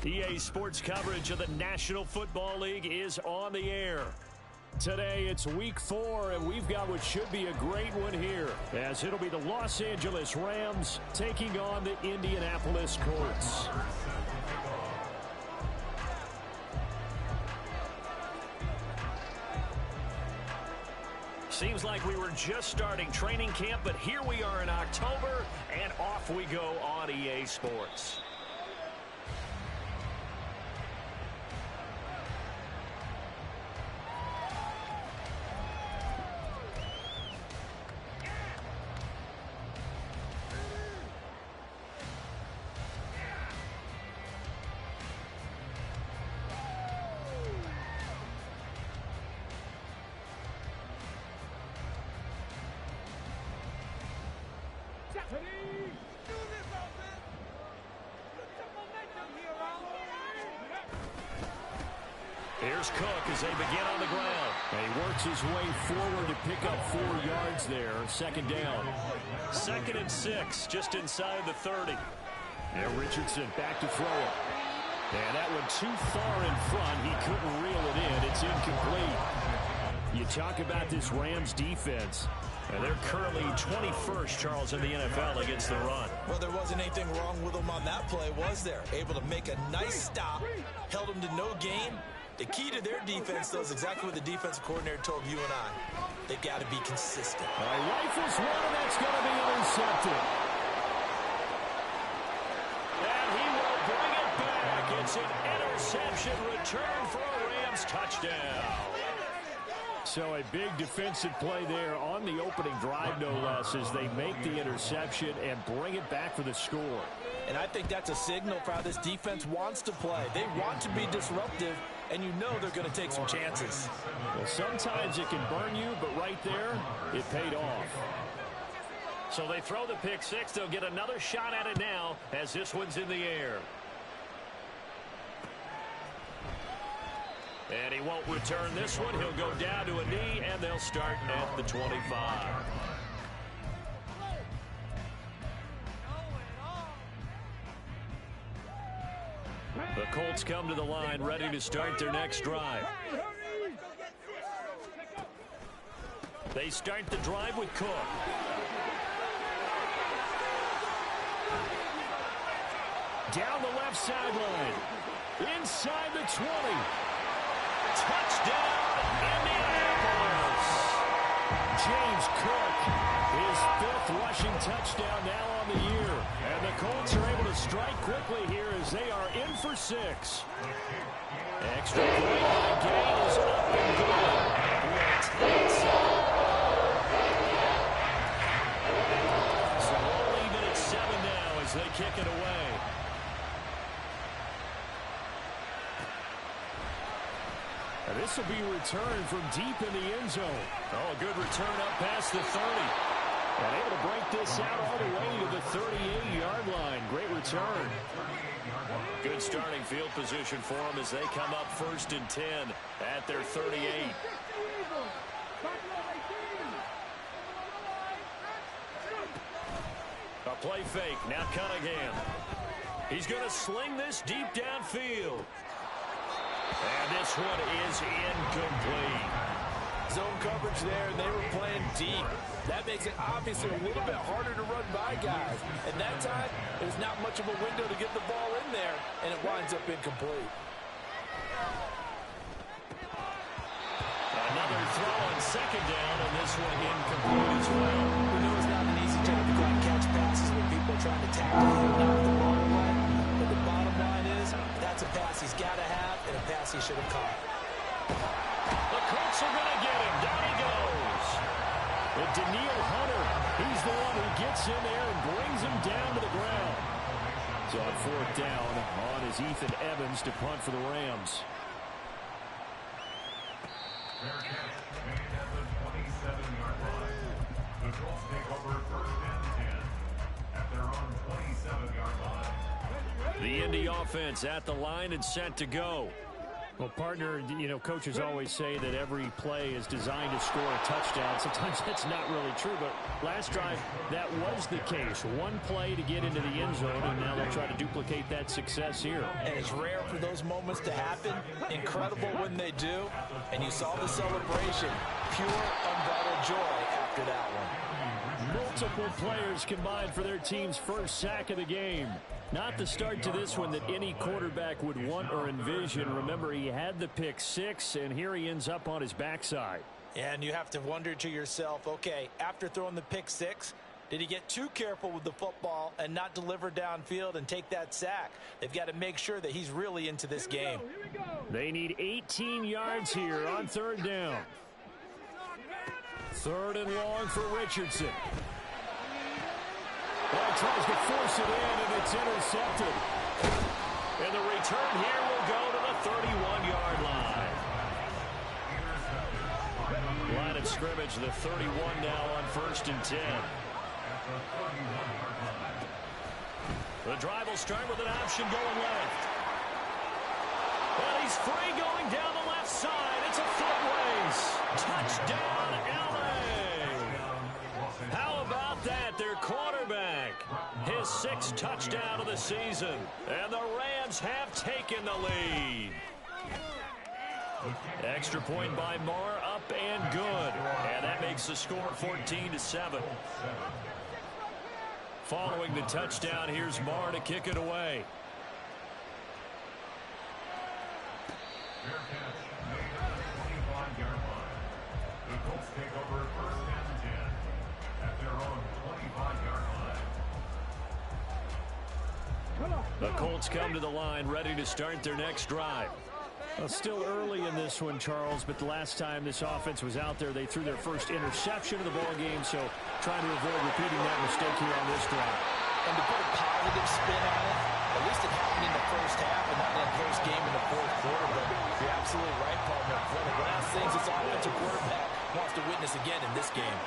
EA Sports coverage of the National Football League is on the air. Today, it's Week 4, and we've got what should be a great one here, as it'll be the Los Angeles Rams taking on the Indianapolis Colts. Seems like we were just starting training camp, but here we are in October, and off we go on EA Sports. Here's Cook as they begin on the ground. And he works his way forward to pick up 4 yards there. Second down. 2nd and 6, just inside the 30. And Richardson back to throw it. And that one too far in front. He couldn't reel it in. It's incomplete. You talk about this Rams defense. And they're currently 21st, Charles, in the NFL against the run. Well, there wasn't anything wrong with them on that play, was there? Able to make a nice stop, held them to no gain. The key to their defense, though, is exactly what the defensive coordinator told you and I. They've got to be consistent. All right, rifles one, that's going to be intercepted. And he will bring it back. It's an interception return for a Rams touchdown. So a big defensive play there on the opening drive, no less, as they make the interception and bring it back for the score. And I think that's a signal for how this defense wants to play. They want to be disruptive, and you know they're going to take some chances. Well, sometimes it can burn you, but right there, it paid off. So they throw the pick six. They'll get another shot at it now as this one's in the air. And he won't return this one. He'll go down to a knee, and they'll start at the 25. The Colts come to the line, ready to start their next drive. They start the drive with Cook. Down the left sideline. Inside the 20. Touchdown, Indianapolis. James Cook, his 5th rushing touchdown now on the year. And the Colts are able to strike quickly here as they are in for 6. Extra point line gain is up and good. So we'll leave it at 7 now as they kick it away. And this will be returned from deep in the end zone. Oh, a good return up past the 30. And able to break this out all the way to the 38-yard line. Great return. Good starting field position for them as they come up 1st and 10 at their 38. A play fake. Now Cunningham. He's going to sling this deep downfield. And this one is incomplete. Zone coverage there, and they were playing deep. That makes it obviously a little bit harder to run by guys. And that time, there's not much of a window to get the ball in there, and it winds up incomplete. Another throw on 2nd down, and this one incomplete as well. We know it's not an easy job to go out and catch passes when people are trying to tackle him down the wrong way. But the bottom line is, that's a pass he's got to have, and a pass he should have caught. The Colts are going to get him. Down he goes. And Daniil Hunter, he's the one who gets in there and brings him down to the ground. So on 4th down, on is Ethan Evans to punt for the Rams. Fair catch made at the 27-yard line. The Colts take over 1st and 10 at their own 27-yard line. The Indy offense at the line and set to go. Well, partner, you know, coaches always say that every play is designed to score a touchdown. Sometimes that's not really true, but last drive, that was the case. One play to get into the end zone, and now they'll try to duplicate that success here. And it's rare for those moments to happen. Incredible when they do. And you saw the celebration. Pure, unbridled joy after that one. Multiple players combined for their team's first sack of the game. Not the start to this one that any quarterback would want or envision. Remember, he had the pick six, and here he ends up on his backside. And you have to wonder to yourself, okay, after throwing the pick six, did he get too careful with the football and not deliver downfield and take that sack? They've got to make sure that he's really into this game. They need 18 yards here on third down. Third and long for Richardson. Well, tries to force it in, and it's intercepted. And the return here will go to the 31-yard line. Line of scrimmage, the 31 now on 1st and 10. The drive will start with an option going left. And he's free going down the left side. It's a foot race. Touchdown, LA. How about that? Their quarterback, his 6th touchdown of the season. And the Rams have taken the lead. Extra point by Marr, up and good. And that makes the score 14-7. Following the touchdown, here's Marr to kick it away. Fair catch made at the 25-yard line. The Colts take over 1st and 10 at their own 25-yard line. The Colts come to the line, ready to start their next drive. Well, still early in this one, Charles, but the last time this offense was out there, they threw their first interception of the ball game, so trying to avoid repeating that mistake here on this drive. And to put a positive spin on it, at least it happened in the first half and not in that first game in the fourth quarter. But you're absolutely right, partner. One of the last things this offensive quarterback wants to witness again in this game.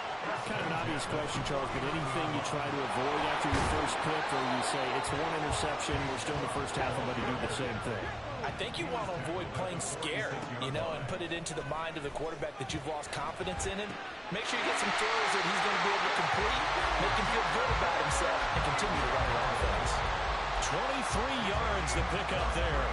Kind of an obvious question, Charles, but anything you try to avoid after your first pick, or you say it's one interception, we're still in the first half, I'm going to do the same thing? I think you want to avoid playing scared, you know, and put it into the mind of the quarterback that you've lost confidence in him. Make sure you get some throws that he's going to be able to complete, make him feel good about himself, and continue to run the offense. 23 yards to pick up there.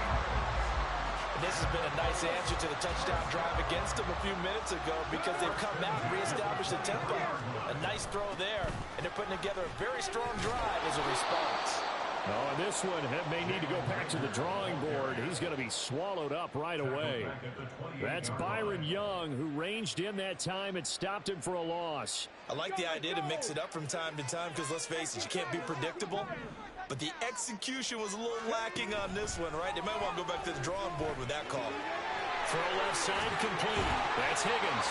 And this has been a nice answer to the touchdown drive against them a few minutes ago because they've come out and reestablished the tempo. A nice throw there, and they're putting together a very strong drive as a response. Oh, and this one may need to go back to the drawing board. He's going to be swallowed up right away. That's Byron Young, who ranged in that time and stopped him for a loss. I like the idea to mix it up from time to time because, let's face it, you can't be predictable. But the execution was a little lacking on this one, right? They might want to go back to the drawing board with that call. Throw left side complete. That's Higgins.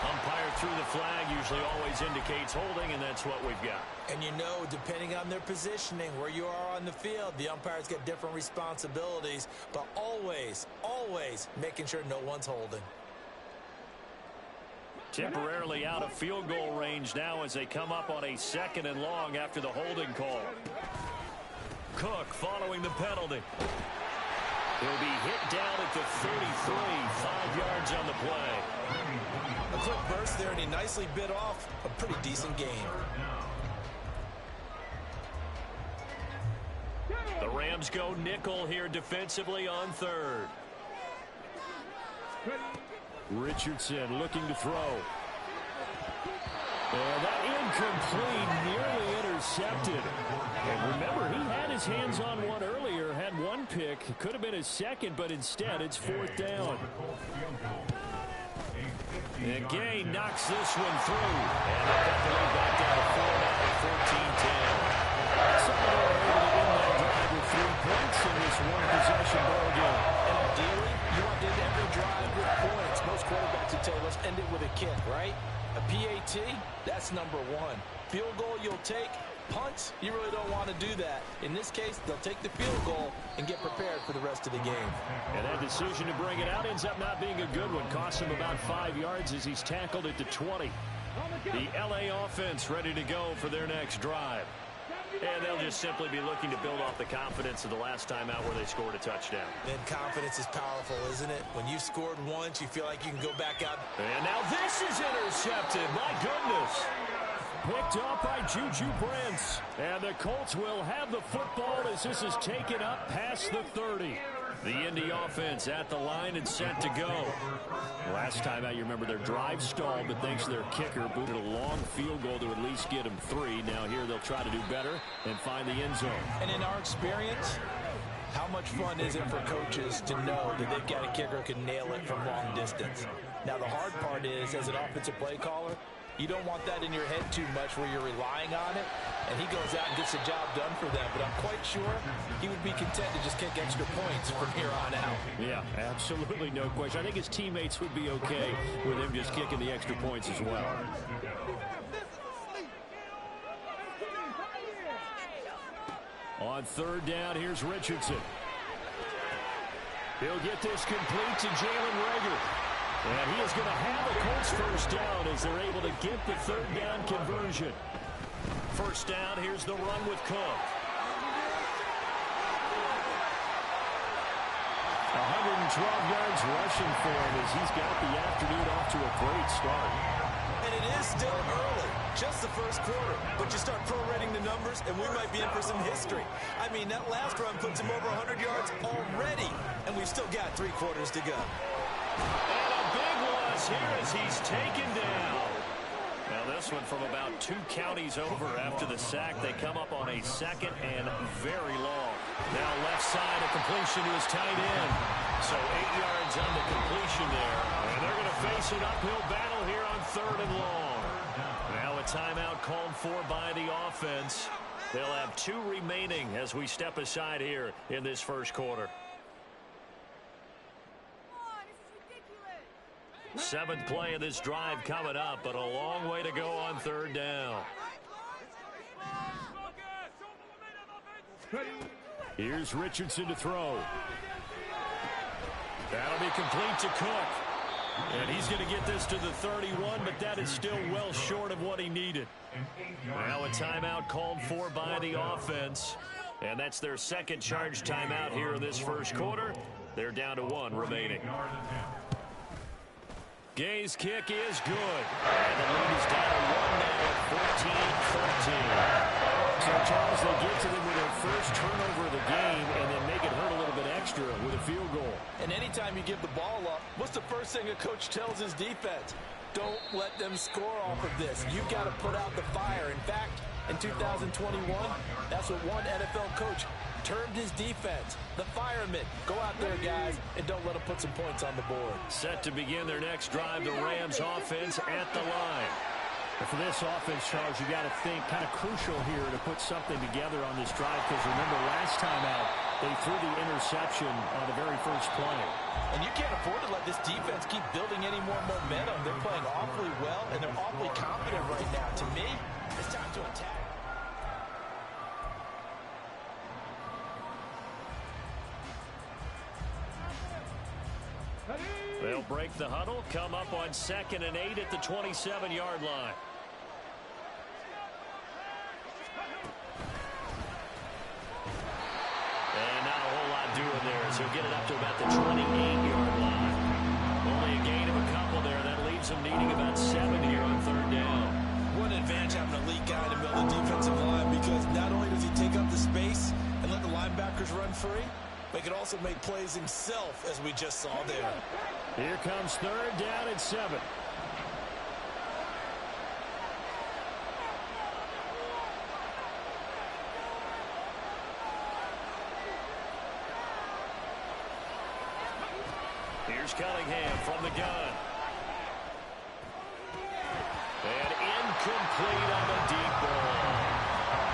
Umpire threw the flag, usually always indicates holding, and that's what we've got. And you know, depending on their positioning, where you are on the field, the umpires get different responsibilities, but always, always making sure no one's holding. Temporarily out of field goal range now as they come up on a 2nd and long after the holding call. Cook following the penalty. He'll be hit down at the 33, 5 yards on the play. A quick burst there, and he nicely bit off a pretty decent gain. The Rams go nickel here defensively on 3rd. Richardson looking to throw. And that incomplete, nearly intercepted. And remember, he had his hands on one earlier, had one pick. Could have been his second, but instead it's 4th down. And Gay knocks this one through. And they got the lead back down to 4 now at 14-10. Somehow they're able to win that drive with 3 points in this one-possession ball game. And ideally, you want to end every drive with points. Most quarterbacks would tell you, let's end it with a kick, right? A PAT, that's number 1. Field goal you'll take. Punts, you really don't want to do that. In this case, they'll take the field goal and get prepared for the rest of the game. And that decision to bring it out ends up not being a good one. Costs him about 5 yards as he's tackled at the 20. The LA offense ready to go for their next drive. And they'll just simply be looking to build off the confidence of the last time out where they scored a touchdown. And confidence is powerful, isn't it? When you've scored once, you feel like you can go back out. And now this is intercepted. My goodness. Picked up by Juju Brents. And the Colts will have the football as this is taken up past the 30. The Indy offense at the line and set to go. Last time out, you remember their drive stalled, but thanks to their kicker, booted a long field goal to at least get them 3. Now here they'll try to do better and find the end zone. And in our experience, how much fun is it for coaches to know that they've got a kicker who can nail it from long distance? Now the hard part is, as an offensive play caller, you don't want that in your head too much where you're relying on it, and he goes out and gets the job done for them. But I'm quite sure he would be content to just kick extra points from here on out. Yeah, absolutely no question. I think his teammates would be okay with him just kicking the extra points as well. On third down, here's Richardson. He'll get this complete to Jalen Reagor. And he is going to have the Colts first down as they're able to get the third down conversion. First down, here's the run with Cook. 112 yards rushing for him as he's got the afternoon off to a great start. And it is still early, just the first quarter. But you start prorating the numbers, and we might be in for some history. I mean, that last run puts him over 100 yards already, and we've still got 3 quarters to go. And a big loss here as he's taken down. Now this one from about 2 counties over after the sack. They come up on a second and very long. Now left side, a completion to his tight end. So 8 yards on the completion there. And they're going to face an uphill battle here on third and long. Now a timeout called for by the offense. They'll have 2 remaining as we step aside here in this first quarter. 7th play of this drive coming up, but a long way to go on third down. Here's Richardson to throw. That'll be complete to Cook. And he's going to get this to the 31, but that is still well short of what he needed. Now a timeout called for by the offense. And that's their second charge timeout here in this first quarter. They're down to 1 remaining. Gay's kick is good. And the lead is down to 1 now at 14-13. So, Charles, they get to them with their first turnover of the game and then make it hurt a little bit extra with a field goal. And anytime you give the ball up, what's the first thing a coach tells his defense? Don't let them score off of this. You've got to put out the fire. In fact, in 2021, that's what one NFL coach termed his defense, the firemen. Go out there, guys, and don't let them put some points on the board. Set to begin their next drive, the Rams offense at the line. And for this offense, Charles, you got to think kind of crucial here to put something together on this drive, because remember last time out, they threw the interception on the very first play. And you can't afford to let this defense keep building any more momentum. They're playing awfully well, and they're awfully confident right now. To me, it's time to attack. They'll break the huddle, come up on 2nd and 8 at the 27-yard line. And not a whole lot doing there, so he'll get it up to about the 28-yard line. Only a gain of a couple there. That leaves them needing about 7 here on third down. What an advantage having an elite guy in the middle of the defensive line, because not only does he take up the space and let the linebackers run free, but he can also make plays himself, as we just saw there. Here comes third down and 7. Here's Cunningham from the gun. And incomplete on the deep ball.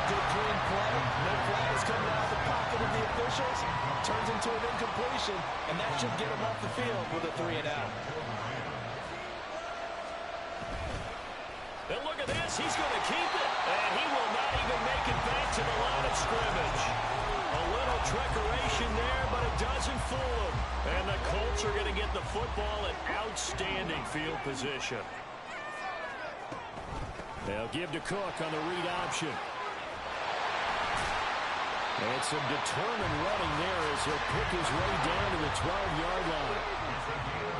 Good clean play. No flags coming out of the pocket of the officials. Turns into an incompletion, and that should get him off the field with a 3 and out. And look at this. He's going to keep it. And he will not even make it back to the line of scrimmage. A little trickeration there, but it doesn't fool him. And the Colts are going to get the football in outstanding field position. They'll give to Cook on the read option. And some determined running there as he'll pick his way down to the 12-yard line.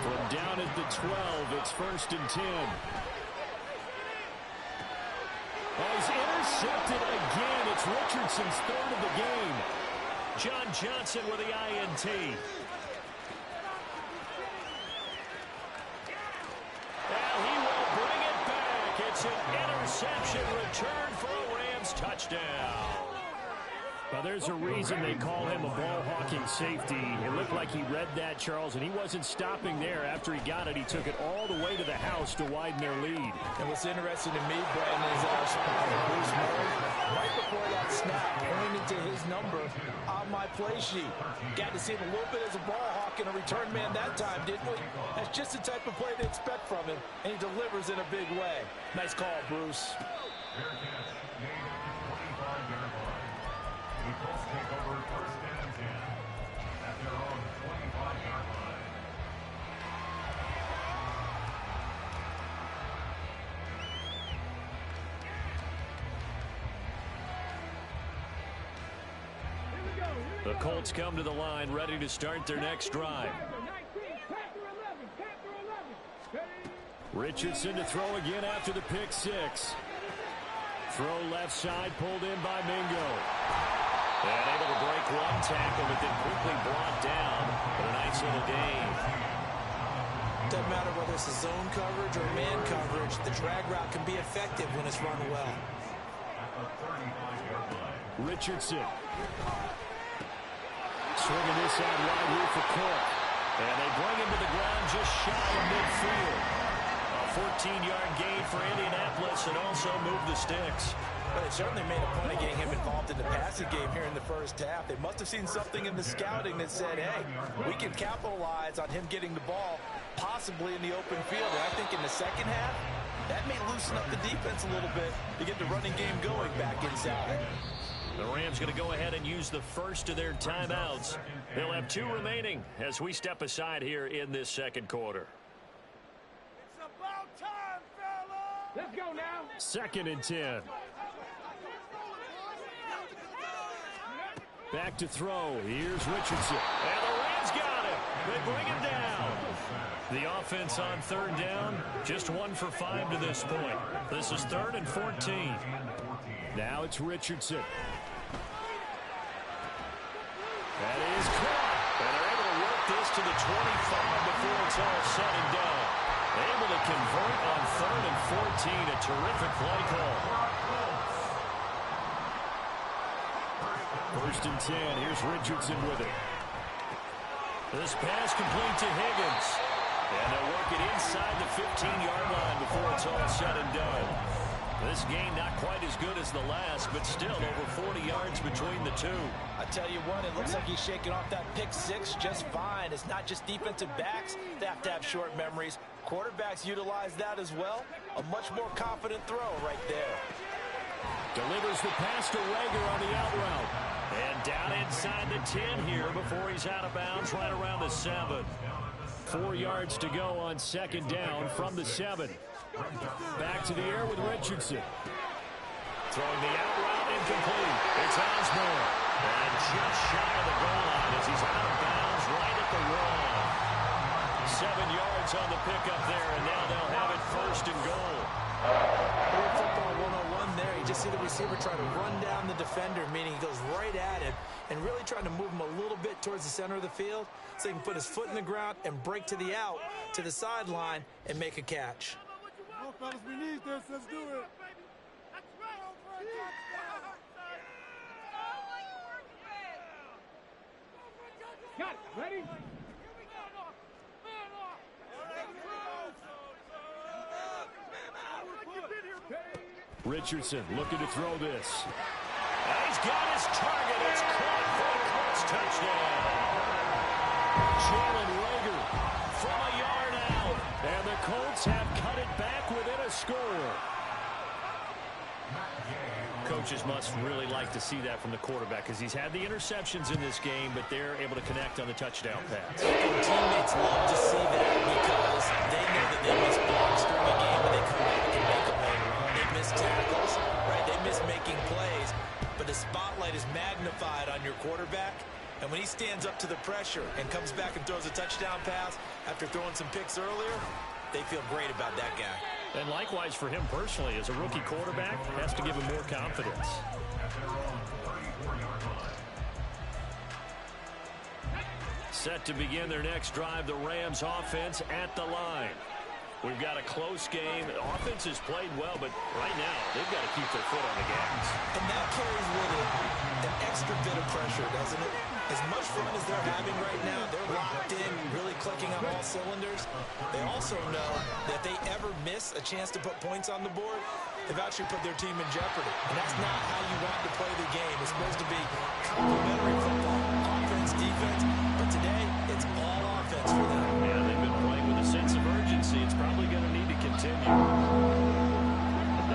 From down at the 12, it's 1st and 10. Oh, he's intercepted again. It's Richardson's 3rd of the game. John Johnson with the INT. Well, he will bring it back. It's an interception return for a Rams touchdown. Well, there's a reason they call him a ball-hawking safety. It looked like he read that, Charles, and he wasn't stopping there. After he got it, he took it all the way to the house to widen their lead. And what's interesting to me, Brandon, is our Bruce Murray, right before that snap, pointed to his number on my play sheet. Got to see him a little bit as a ball hawk and a return man that time, didn't we? That's just the type of play they expect from him, and he delivers in a big way. Nice call, Bruce. The Colts take over 1st and 10 at their own 25-yard line. The Colts come to the line ready to start their next drive. Richardson to throw again after the pick six. Throw left side, pulled in by Mingo. And able to break one tackle, but then quickly brought down. But a nice little gain. Doesn't matter whether it's a zone coverage or man coverage, the drag route can be effective when it's run well. Richardson. Swinging this out wide here for Cook. And they bring him to the ground just shy of midfield. A 14-yard gain for Indianapolis and also moved the sticks. But they certainly made a point of getting him involved in the passing game here in the first half. They must have seen something in the scouting that said, hey, we can capitalize on him getting the ball possibly in the open field. And I think in the second half, that may loosen up the defense a little bit to get the running game going back inside. The Rams going to go ahead and use the first of their timeouts. They'll have 2 remaining as we step aside here in this second quarter. It's about time, fella! Let's go now. 2nd and 10. Back to throw. Here's Richardson. And the Rams got him. They bring him down. The offense on 3rd down, just 1 for 5 to this point. This is 3rd and 14. Now it's Richardson. That is caught. And they're able to work this to the 25 before it's all said and done. Able to convert on 3rd and 14. A terrific play call. 1st and 10. Here's Richardson with it. This pass complete to Higgins. And they'll work it inside the 15-yard line before it's all said and done. This game not quite as good as the last, but still over 40 yards between the two. I tell you what, it looks like he's shaking off that pick six just fine. It's not just defensive backs that have to have short memories. Quarterbacks utilize that as well. A much more confident throw right there. Delivers the pass to Rager on the out route. And down inside the 10 here before he's out of bounds right around the 7. 4 yards to go on 2nd down from the 7. Back to the air with Richardson. Throwing the out route incomplete. It's Osborne. And just shy of the goal line as he's out of bounds right at the 1. 7 yards on the pickup there, and now they'll have it 1st and goal. Football 101 there. You just see the receiver try to run down the defender, meaning he goes right at him and really trying to move him a little bit towards the center of the field so he can put his foot in the ground and break to the out, to the sideline, and make a catch. Well, fellas, we need this. Let's do it. Got it. Ready? Richardson looking to throw this. And he's got his target. It's caught for the Colts touchdown. Jalen Rager from a yard out. And the Colts have cut it back within a score. Coaches must really like to see that from the quarterback because he's had the interceptions in this game, but they're able to connect on the touchdown pass. And teammates love to see that because they know that they miss blocks during the game and they come back and make a play. They miss tackles, right? They miss making plays, but the spotlight is magnified to the pressure and comes back and throws a touchdown pass after throwing some picks earlier, they feel great about that guy. And likewise for him personally, as a rookie quarterback, has to give him more confidence. Set to begin their next drive, the Rams offense at the line. We've got a close game. The offense has played well, but right now they've got to keep their foot on the gas. And that carries with it an extra bit of pressure, doesn't it? As much fun as they're having right now, they're locked in, really clicking on all cylinders. They also know that if they ever miss a chance to put points on the board, they've actually put their team in jeopardy. And that's not how you want to play the game. It's supposed to be complementary football, offense, defense. But today, it's all offense for them. Yeah, they've been playing with a sense of urgency. It's probably going to need to continue.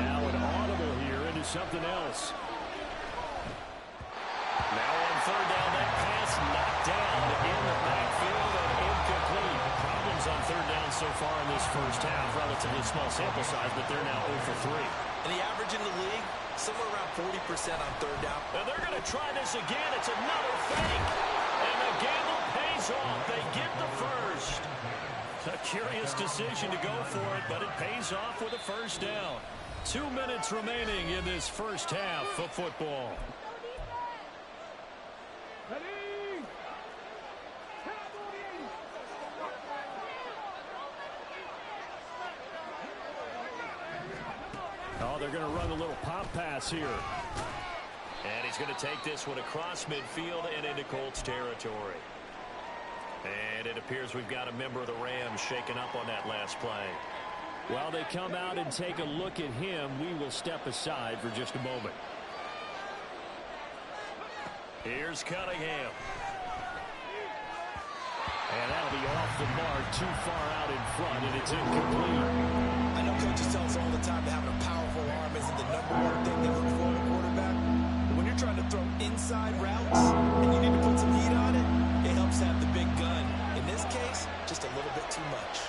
Now an audible here into something else. Now on third down, that pass knocked down in the backfield and incomplete. Problems on third down so far in this first half. Relatively small sample size, but they're now 0 for 3. And the average in the league, somewhere around 40% on third down. And they're going to try this again. It's another fake. And the gamble pays off. They get the first. A curious decision to go for it, but it pays off with a first down. 2 minutes remaining in this first half of football. Oh, they're going to run a little pop pass here. And he's going to take this one across midfield and into Colts territory. And it appears we've got a member of the Rams shaken up on that last play. While they come out and take a look at him, we will step aside for just a moment. Here's Cunningham. And that'll be off the mark, too far out in front, and it's incomplete. I know coaches tell us all the time that having a powerful arm isn't the number one thing they look for in a quarterback. But when you're trying to throw inside routes and you need to put some heat on it, it helps have the big gun. In this case, just a little bit too much.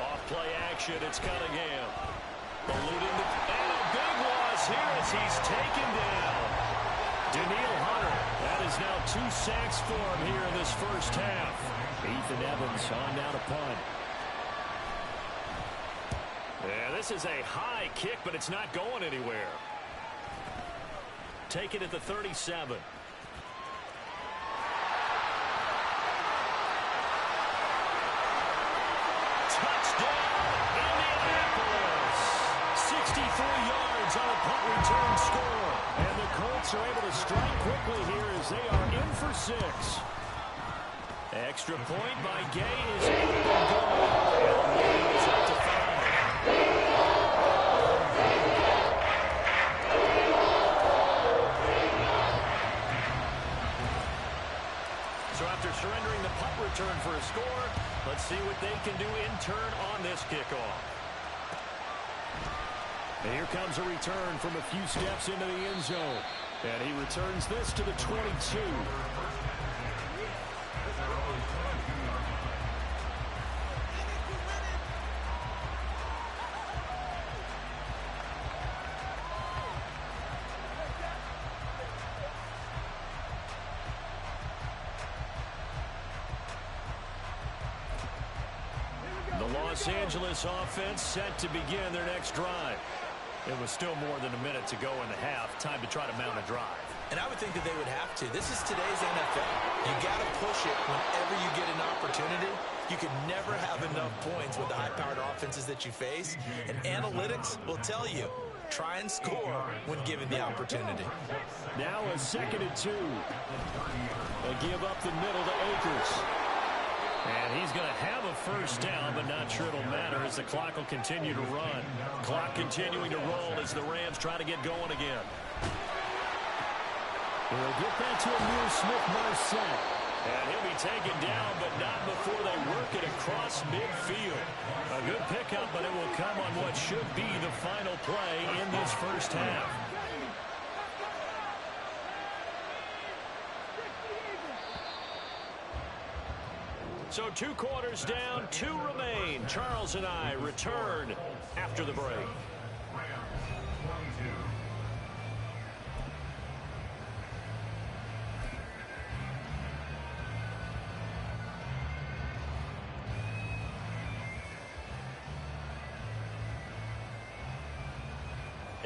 Off play action, it's Cunningham. The lead in the, and a big loss here as he's taken down. Daniil Hunter, that is now 2 sacks for him here in this first half. Ethan Evans on down to punt. Yeah, this is a high kick, but it's not going anywhere. Taken at the 37. Touchdown, Indianapolis. 63 yards on a punt return score. And the Colts are able to strike quickly here as they are in for 6. Extra point by Gay is able to go. And it's up to 5. So after surrendering the punt return for a score, let's see what they can do in turn on this kickoff. And here comes a return from a few steps into the end zone. And he returns this to the 22. Los Angeles offense set to begin their next drive. It was still more than a minute to go in the half. Time to try to mount a drive. And I would think that they would have to. This is today's NFL. You got to push it whenever you get an opportunity. You can never have enough points with the high-powered offenses that you face. And analytics will tell you, try and score when given the opportunity. Now a 2nd and 2. They give up the middle to Akers. And he's going to have a first down, but not sure it'll matter as the clock will continue to run. Clock continuing to roll as the Rams try to get going again. They'll get that to Amir Smith-Marset. And he'll be taken down, but not before they work it across midfield. A good pickup, but it will come on what should be the final play in this first half. So 2 quarters down, 2 remain. Charles and I return after the break.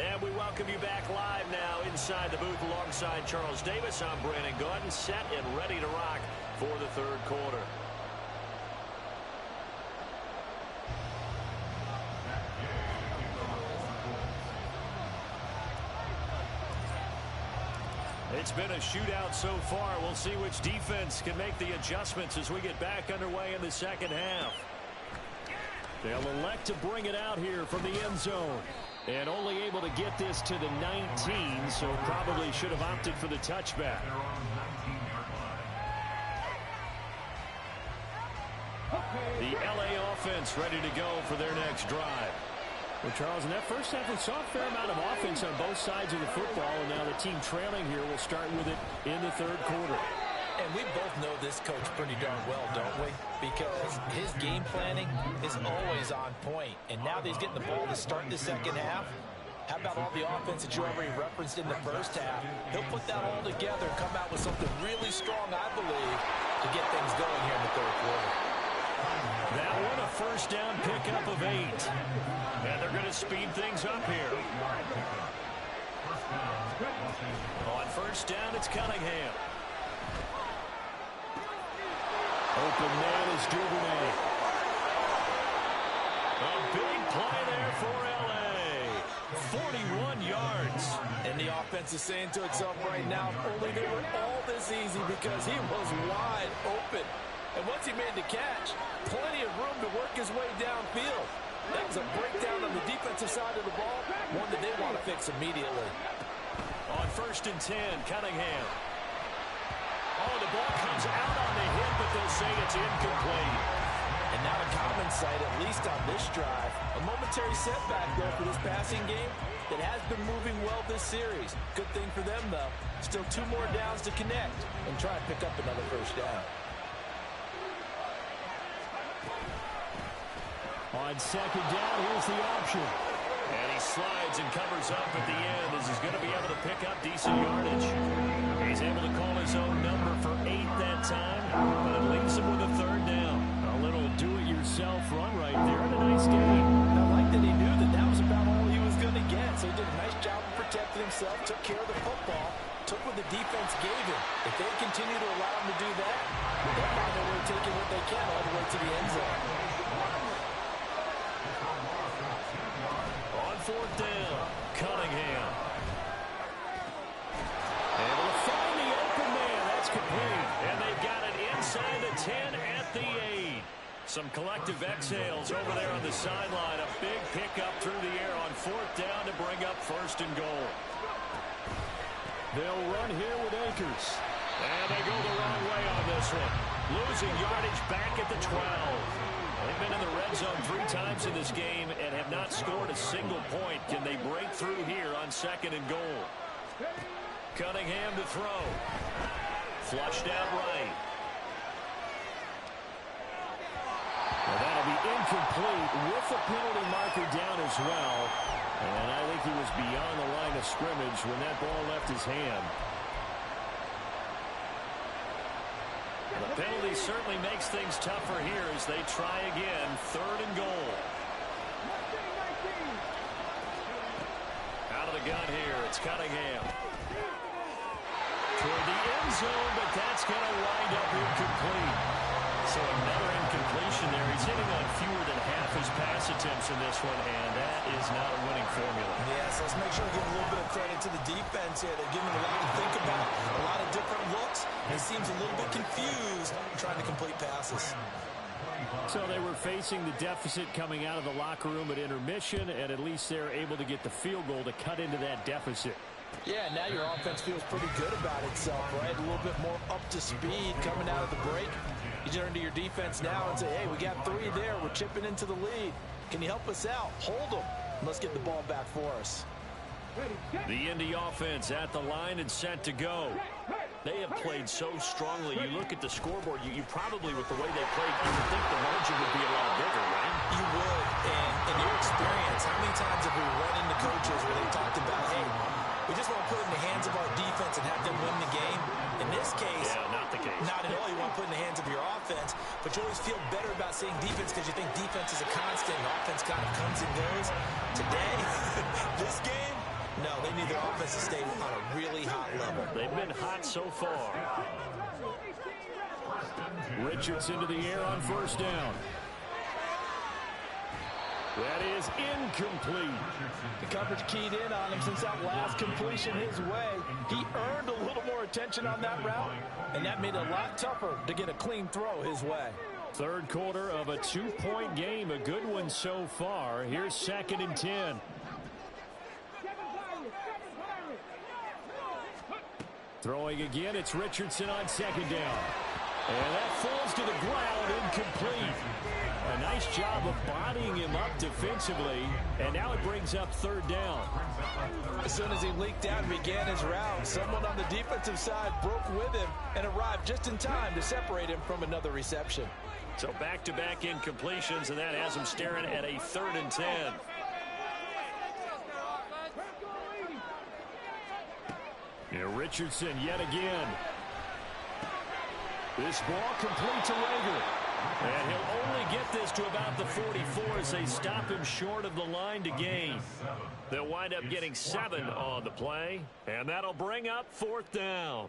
And we welcome you back live now inside the booth alongside Charles Davis. I'm Brandon Gaudin, set and ready to rock for the third quarter. It's been a shootout so far. We'll see which defense can make the adjustments as we get back underway in the second half. They'll elect to bring it out here from the end zone. And only able to get this to the 19, so probably should have opted for the touchback. The LA offense ready to go for their next drive. Well, Charles, in that first half, we saw a fair amount of offense on both sides of the football, and now the team trailing here will start with it in the third quarter. And we both know this coach pretty darn well, don't we? Because his game planning is always on point. And now that he's getting the ball to start the second half, how about all the offense that you already referenced in the first half? He'll put that all together and come out with something really strong, I believe, to get things going here in the third quarter. That one a first down pickup of 8. And they're going to speed things up here. On first down, it's Cunningham. Open man is Duvernay. A big play there for L.A. 41 yards. And the offense is saying to itself right now, only they were all this easy because he was wide open. And once he made the catch, plenty of room to work his way downfield. That was a breakdown on the defensive side of the ball, one that they want to fix immediately. On first and 10, Cunningham. Oh, the ball comes out on the hit, but they'll say it's incomplete. And now a common sight, at least on this drive. A momentary setback, though, for this passing game that has been moving well this series. Good thing for them, though. Still 2 more downs to connect and try and pick up another first down. On second down, here's the option. And he slides and covers up at the end as he's going to be able to pick up decent yardage. He's able to call his own number for 8 that time, but it leaves him with a third down. A little do-it-yourself run right there and a nice game. I like that he knew that that was about all he was going to get, so he did a nice job of protecting himself, took care of the football, took what the defense gave him. If they continue to allow him to do that, they'll find a way of taking what they can all the way to the end zone. On fourth down, Cunningham. Able to find the open man. That's complete. And they've got it inside the 10 at the 8. Some collective exhales over there on the sideline. A big pickup through the air on fourth down to bring up first and goal. They'll run here with Akers. And they go the wrong way on this one. Losing yardage back at the 12. They've been in the red zone 3 times in this game and have not scored a single point. Can they break through here on second and goal? Cunningham to throw. Flushed out right. Well, that'll be incomplete with the penalty marker down as well. And I think he was beyond the line of scrimmage when that ball left his hand. The penalty certainly makes things tougher here as they try again. Third and goal. Out of the gun here, it's Cunningham. Toward the end zone, but that's going to wind up incomplete. So another incompletion there. He's hitting on fewer than half his pass attempts in this one, and that is not a winning formula. Yes, let's make sure we give a little bit of credit to the defense here. They're giving him a lot to think about, a lot of different looks. He seems a little bit confused trying to complete passes. So they were facing the deficit coming out of the locker room at intermission, and at least they're able to get the field goal to cut into that deficit. Yeah, now your offense feels pretty good about itself, right? A little bit more up to speed coming out of the break. You turn to your defense now and say, hey, we got 3 there. We're chipping into the lead. Can you help us out? Hold them. Let's get the ball back for us. The Indy offense at the line and set to go. They have played so strongly. You look at the scoreboard, you probably, with the way they played, you would think the margin would be a lot bigger, right? You would. And in your experience, how many times have we run into coaches where they talked about, hey, we just want to put it in the hands of our defense and have them win the game? In this case, yeah, not the case. Not at all. You want to put it in the hands of your offense, but you always feel better about saying defense because you think defense is a constant and offense kind of comes and goes. Today, this game, No, they need their offense to stay on a really hot level. They've been hot so far. Richardson to the air on first down. That is incomplete. The coverage keyed in on him since that last completion his way. He earned a little more attention on that route, and that made it a lot tougher to get a clean throw his way. Third quarter of a 2-point game. A good one so far. Here's 2nd and 10. Throwing again, it's Richardson on 2nd down. And that falls to the ground, incomplete. A nice job of bodying him up defensively, and now it brings up 3rd down. As soon as he leaked out and began his route, someone on the defensive side broke with him and arrived just in time to separate him from another reception. So back-to-back incompletions, and that has him staring at a 3rd and 10. Yeah, Richardson yet again. This ball complete to Rager. And he'll only get this to about the 44 as they stop him short of the line to gain. They'll wind up getting 7 on the play, and that'll bring up 4th down.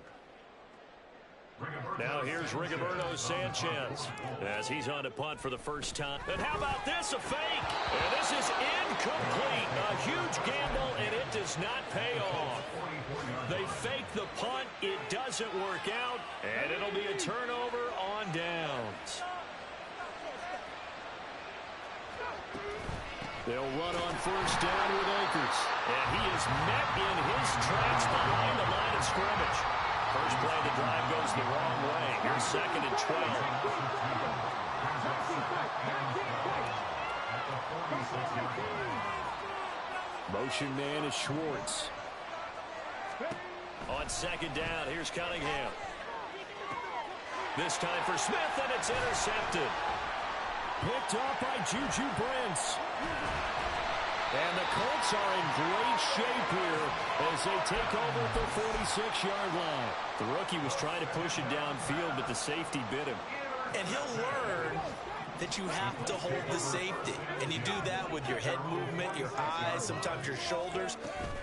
Now here's Rigoberto Sanchez as he's on to punt for the first time. And how about this, a fake? And this is incomplete. A huge gamble, and it does not pay off. They fake the punt. It doesn't work out, and it'll be a turnover on downs. They'll run on first down with Akers. And he is met in his tracks behind the line of scrimmage. First play of the drive goes the wrong way. Here's 2nd and 12. Motion man is Schwartz. On 2nd down, here's Cunningham. This time for Smith, and it's intercepted. Picked up by Juju Brents. And the Colts are in great shape here as they take over at the 46-yard line. The rookie was trying to push it downfield, but the safety bit him. And he'll learn that you have to hold the safety. And you do that with your head movement, your eyes, sometimes your shoulders.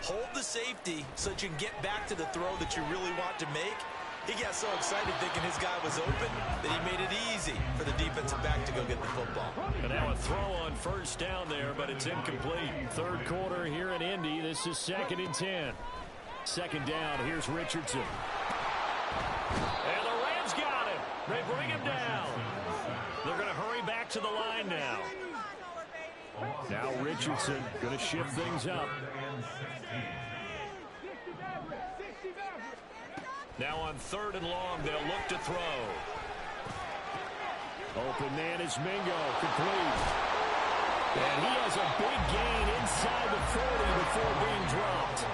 Hold the safety so that you can get back to the throw that you really want to make. He got so excited thinking his guy was open that he made it easy for the defensive back to go get the football. And now a throw on first down there, but it's incomplete. Third quarter here in Indy. This is 2nd and 10. 2nd down. Here's Richardson. And the Rams got him. They bring him down. They're going to hurry back to the line now. Now Richardson going to shift things up. Now on 3rd and long, they'll look to throw. Open man is Mingo, complete. And he has a big gain inside the 40 before being dropped.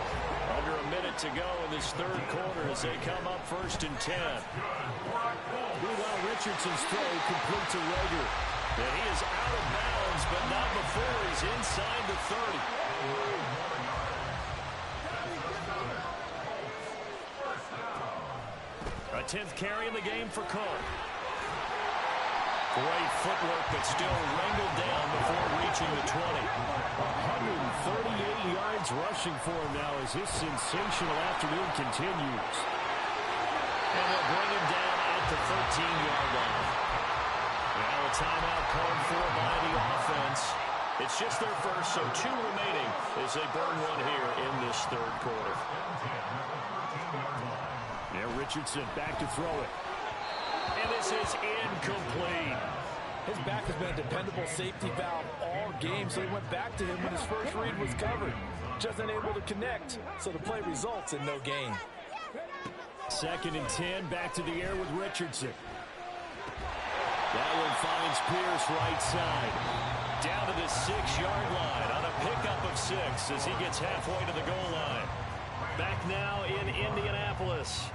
Under a minute to go in this third quarter as they come up 1st and 10. Meanwhile, Richardson's throw complete to Rager. And he is out of bounds, but not before he's inside the 30. A 10th carry in the game for Cook. Great footwork, but still wrangled down before reaching the 20. 138 yards rushing for him now as his sensational afternoon continues. And they'll bring him down at the 13-yard line. Now a timeout called for by the offense. It's just their first, so 2 remaining as they burn one here in this third quarter. Now Richardson back to throw it. And this is incomplete. His back has been a dependable safety valve all game, so he went back to him when his first read was covered. Just unable to connect, so the play results in no gain. 2nd and 10, back to the air with Richardson. That one finds Pierce right side. Down to the 6-yard line on a pickup of 6 as he gets halfway to the goal line. Back now in Indianapolis.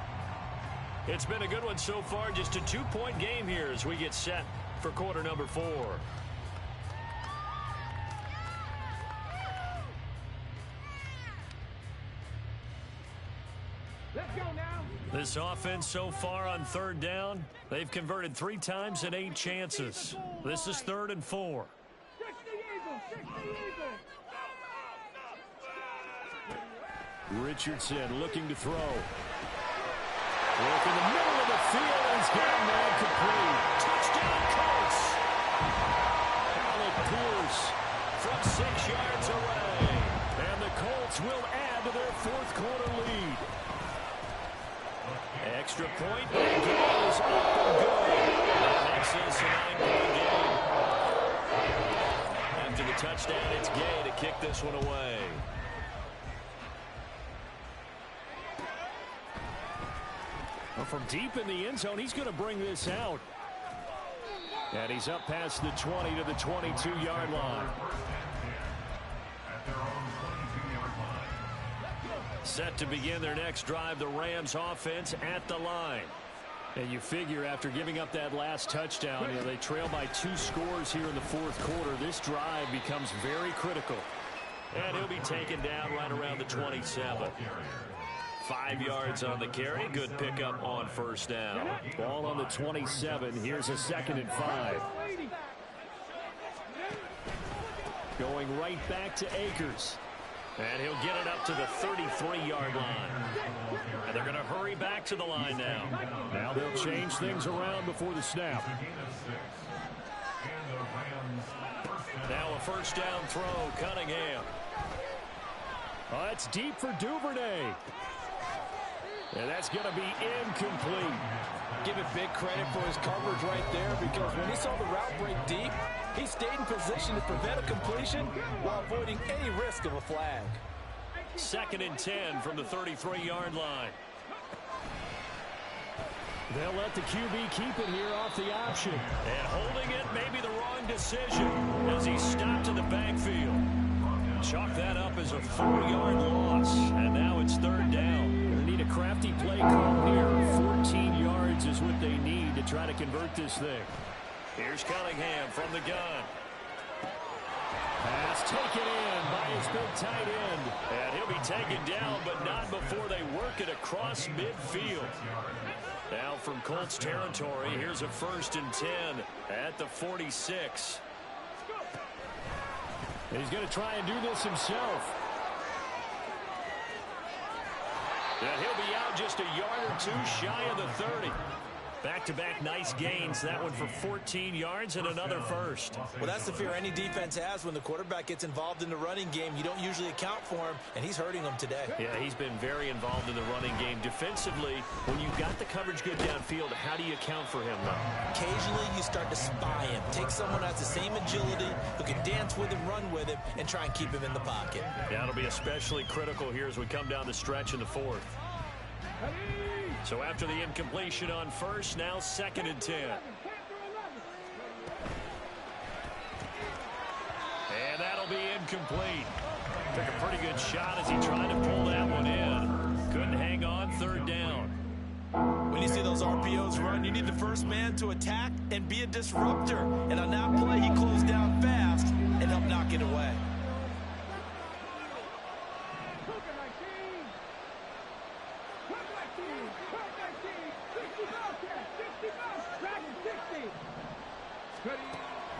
It's been a good one so far. Just a 2-point game here as we get set for quarter number 4. Let's go now. This offense so far on 3rd down, they've converted 3 times in 8 chances. This is 3rd and 4. 60 Eagles, 60 Eagles. Richardson looking to throw. Work in the middle of the field, and he's got a man complete. Touchdown, Colts! Alec Pierce from 6 yards away. And the Colts will add to their fourth quarter lead. Extra point, and goes up and good. That makes this a 9-point game. After the touchdown, it's Gay to kick this one away. Well, from deep in the end zone, he's going to bring this out. And he's up past the 20 to the 22-yard line. Set to begin their next drive, the Rams offense at the line. And you figure after giving up that last touchdown, they trail by 2 scores here in the fourth quarter. This drive becomes very critical. And he'll be taken down right around the 27. 5 yards on the carry. Good pickup on first down. Ball on the 27. Here's a 2nd and 5. Going right back to Akers. And he'll get it up to the 33-yard line. And they're going to hurry back to the line now. Now they'll change things around before the snap. Now a first down throw, Cunningham. Oh, it's deep for Duvernay. And that's going to be incomplete. Give it big credit for his coverage right there, because when he saw the route break deep, he stayed in position to prevent a completion while avoiding any risk of a flag. 2nd and 10 from the 33-yard line. They'll let the QB keep it here off the option. And holding it may be the wrong decision as he stopped in the backfield. Chalk that up as a 4-yard loss. And now it's 3rd down. They need a crafty play call here. 14 yards is what they need to try to convert this thing. Here's Cunningham from the gun. Pass taken in by his big tight end. And he'll be taken down, but not before they work it across midfield. Now from Colts territory, here's a 1st and 10 at the 46. He's going to try and do this himself. And he'll be out just a yard or 2 shy of the 30. Back-to-back nice gains. That one for 14 yards and another first. Well, that's the fear any defense has when the quarterback gets involved in the running game. You don't usually account for him, and he's hurting them today. Yeah, he's been very involved in the running game. Defensively, when you've got the coverage good downfield, how do you account for him, though? Occasionally, you start to spy him. Take someone who has the same agility, who can dance with him, run with him, and try and keep him in the pocket. Yeah, it'll be especially critical here as we come down the stretch in the 4th. So after the incompletion on first, now 2nd and 10. And that'll be incomplete. Took a pretty good shot as he tried to pull that one in. Couldn't hang on, 3rd down. When you see those RPOs run, you need the first man to attack and be a disruptor. And on that play, he closed down fast and helped knock it away.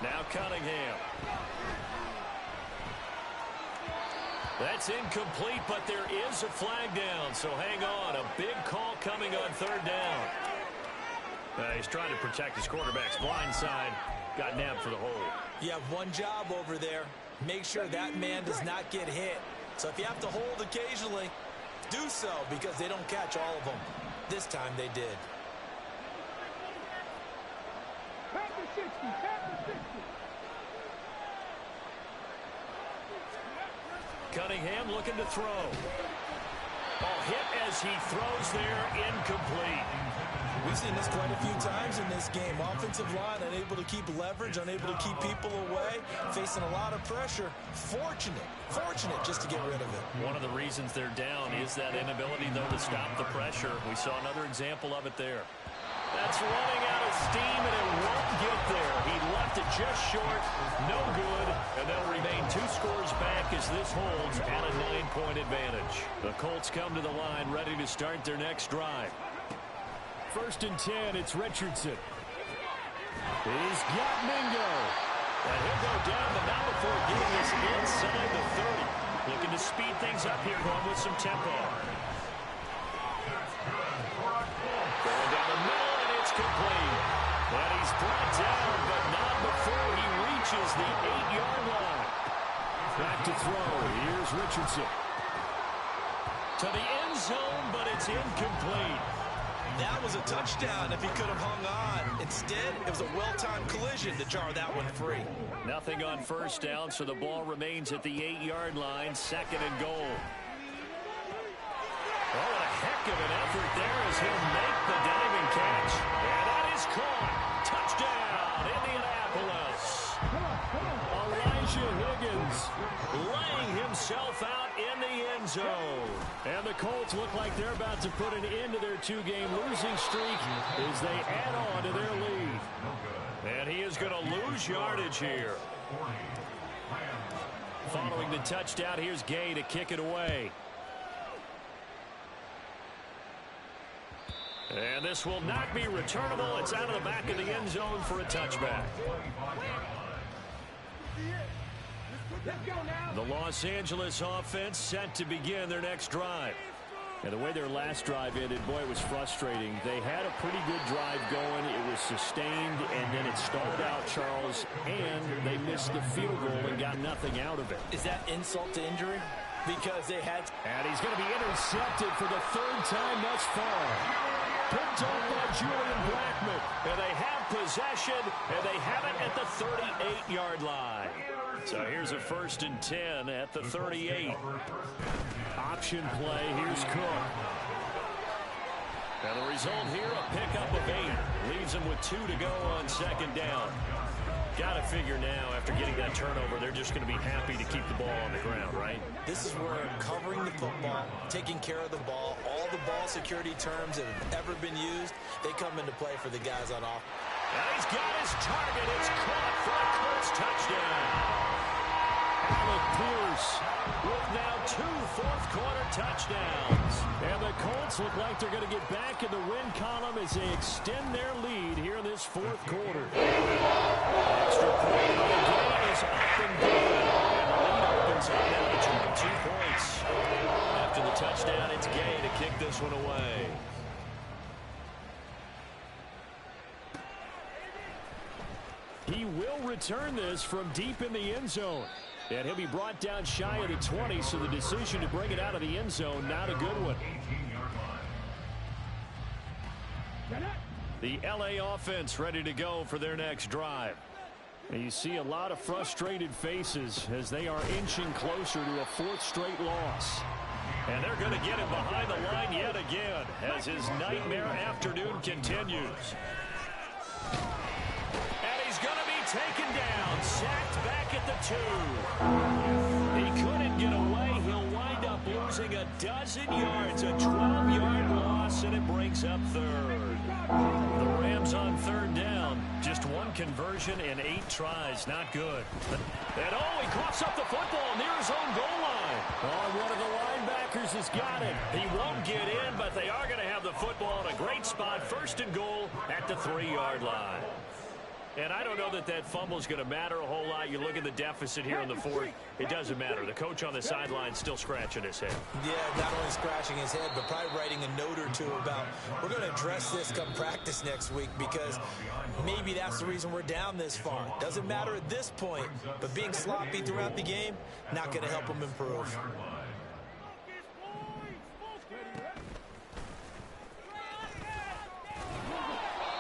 Now Cunningham. That's incomplete, but there is a flag down, so hang on. A big call coming on 3rd down. He's trying to protect his quarterback's blind side. Got nabbed for the hold. You have one job over there. Make sure that man does not get hit. So if you have to hold occasionally, do so, because they don't catch all of them. This time they did. Cunningham looking to throw. Ball hit as he throws there, incomplete. We've seen this quite a few times in this game. Offensive line unable to keep leverage, unable to keep people away, facing a lot of pressure. Fortunate just to get rid of it. One of the reasons they're down is that inability, though, to stop the pressure. We saw another example of it there. That's running out of steam, and it won't get there. He left it just short, no good, and they'll remain 2 scores back as this holds at a 9-point advantage. The Colts come to the line ready to start their next drive. 1st and 10, it's Richardson. He's got Mingo. And he'll go down, but not before getting this inside the 30. Looking to speed things up here, going with some tempo. Going down the middle, and it's complete. And he's brought down, but not before he reaches the 8-yard line. Back to throw. Here's Richardson. To the end zone, but it's incomplete. That was a touchdown if he could have hung on. Instead, it was a well-timed collision to jar that one free. Nothing on first down, so the ball remains at the 8-yard line, 2nd and goal. Oh, what a heck of an effort there as he'll make the diving catch. And that is caught. Touchdown, Indianapolis. Elijah Higgins laying himself out in the end zone. And the Colts look like they're about to put an end to their 2-game losing streak as they add on to their lead. And he is going to lose yardage here. Following the touchdown, here's Gay to kick it away. And this will not be returnable. It's out of the back of the end zone for a touchback. The Los Angeles offense set to begin their next drive. And the way their last drive ended, boy, it was frustrating. They had a pretty good drive going. It was sustained, and then it stalled out, Charles, and they missed the field goal and got nothing out of it. Is that insult to injury? Because they had... And he's going to be intercepted for the 3rd time thus far. Picked off by Julian Blackmon. And they have possession, and they have it at the 38-yard line. So here's a 1st and 10 at the 38. Option play. Here's Cook. And the result here, a pickup of 8. Leaves them with 2 to go on 2nd down. Got to figure now, after getting that turnover, they're just going to be happy to keep the ball on the ground, right? This is where covering the football, taking care of the ball, all the ball security terms that have ever been used, they come into play for the guys on offense. And he's got his target. It's caught for a Colts touchdown. Alec Pierce with now 2 fourth-quarter touchdowns. And the Colts look like they're going to get back in the win column as they extend their lead here in this 4th quarter. Extra point by the game is up and good. And the lead opens up now to 22 points. After the touchdown, it's Gay to kick this one away. He will return this from deep in the end zone. And he'll be brought down shy of the 20, so the decision to bring it out of the end zone, not a good one. The LA offense ready to go for their next drive. And you see a lot of frustrated faces as they are inching closer to a 4th straight loss. And they're going to get him behind the line yet again as his nightmare afternoon continues. And he's going to be taken down, sacked back at the 2. He couldn't get away. He'll wind up losing a dozen yards, a 12-yard loss, and it brings up 3rd. The Rams on 3rd down, just 1 conversion and 8 tries, not good. And he coughs up the football near his own goal line. One of the linebackers has got it. He won't get in, but they are going to have the football in a great spot, 1st and goal at the 3-yard line. And I don't know that that fumble is going to matter a whole lot. You look at the deficit here in the 4th. It doesn't matter. The coach on the sideline still scratching his head. Yeah, not only scratching his head, but probably writing a note or 2 about, we're going to address this come practice next week because maybe that's the reason we're down this far. Doesn't matter at this point, but being sloppy throughout the game, not going to help him improve.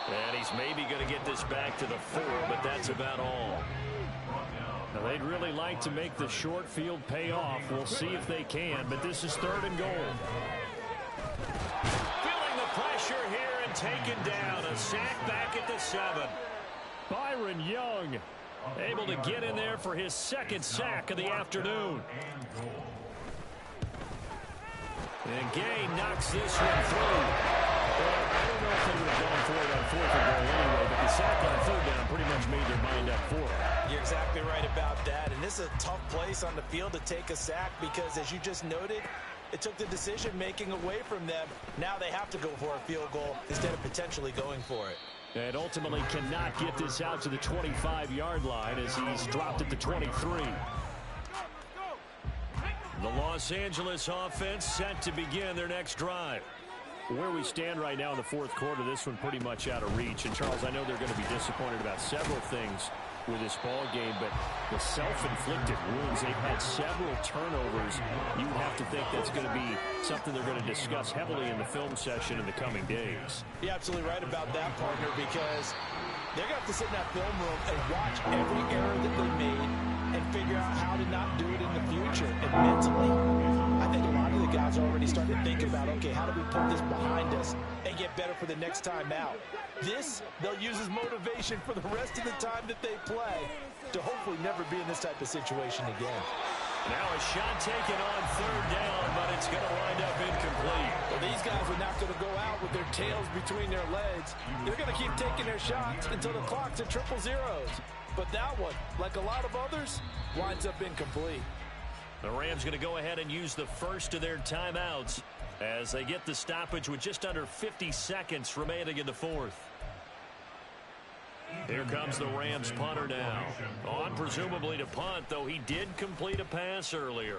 And he's maybe going to get this back to the 4, but that's about all. Now, they'd really like to make the short field pay off. We'll see if they can, but this is 3rd and goal. Feeling the pressure here and taken down. A sack back at the 7. Byron Young able to get in there for his 2nd sack of the afternoon. And Gay knocks this one through. I don't know if they would have gone for it on 4th and goal anyway, but the sack on 3rd down pretty much made their mind up for it. You're exactly right about that. And this is a tough place on the field to take a sack because, as you just noted, it took the decision-making away from them. Now they have to go for a field goal instead of potentially going for it. And ultimately cannot get this out to the 25-yard line as he's dropped at the 23. The Los Angeles offense set to begin their next drive. Where we stand right now in the fourth quarter, this one pretty much out of reach. And, Charles, I know they're going to be disappointed about several things with this ball game, but the self-inflicted wounds, they've had several turnovers. You have to think that's going to be something they're going to discuss heavily in the film session in the coming days. You're absolutely right about that, partner, because they're going to have to sit in that film room and watch every error that they made and figure out how to not do it in the future. And mentally, I think a lot of the guys are already starting to think about, okay, how do we put this behind us and get better for the next time out? This, they'll use as motivation for the rest of the time that they play to hopefully never be in this type of situation again. Now a shot taken on third down, but it's going to wind up incomplete. Well, these guys are not going to go out with their tails between their legs. They're going to keep taking their shots until the clock's at triple zeros. But that one, like a lot of others, winds up incomplete. The Rams going to go ahead and use the first of their timeouts as they get the stoppage with just under 50 seconds remaining in the fourth. Here comes the Rams punter now. On presumably to punt, though he did complete a pass earlier.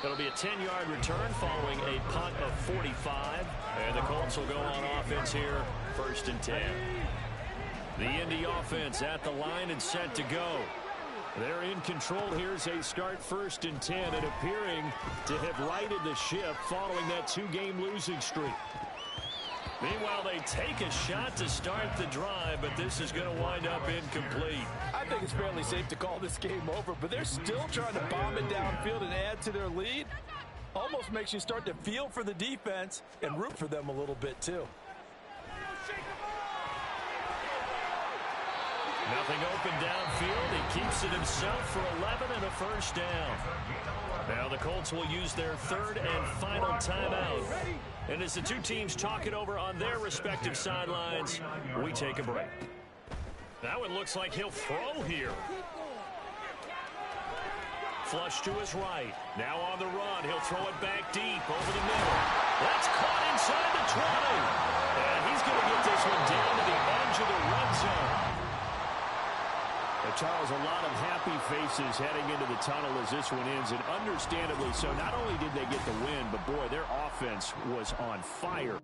It'll be a 10-yard return following a punt of 45. And the Colts will go on offense here, 1st and 10. The Indy offense at the line and set to go. They're in control here as they start 1st and 10 and appearing to have righted the ship following that 2-game losing streak. Meanwhile, they take a shot to start the drive, but this is going to wind up incomplete. I think it's fairly safe to call this game over, but they're still trying to bomb it downfield and add to their lead. Almost makes you start to feel for the defense and root for them a little bit, too. Nothing open downfield. He keeps it himself for 11 and a first down. Now the Colts will use their 3rd and final timeout. And as the two teams talk it over on their respective sidelines, we take a break. Now it looks like he'll throw here. Flush to his right. Now on the run. He'll throw it back deep over the middle. That's caught inside the 20. And he's going to get this one down to the edge of the red zone. Charles, a lot of happy faces heading into the tunnel as this one ends, and understandably so. Not only did they get the win, but boy, their offense was on fire.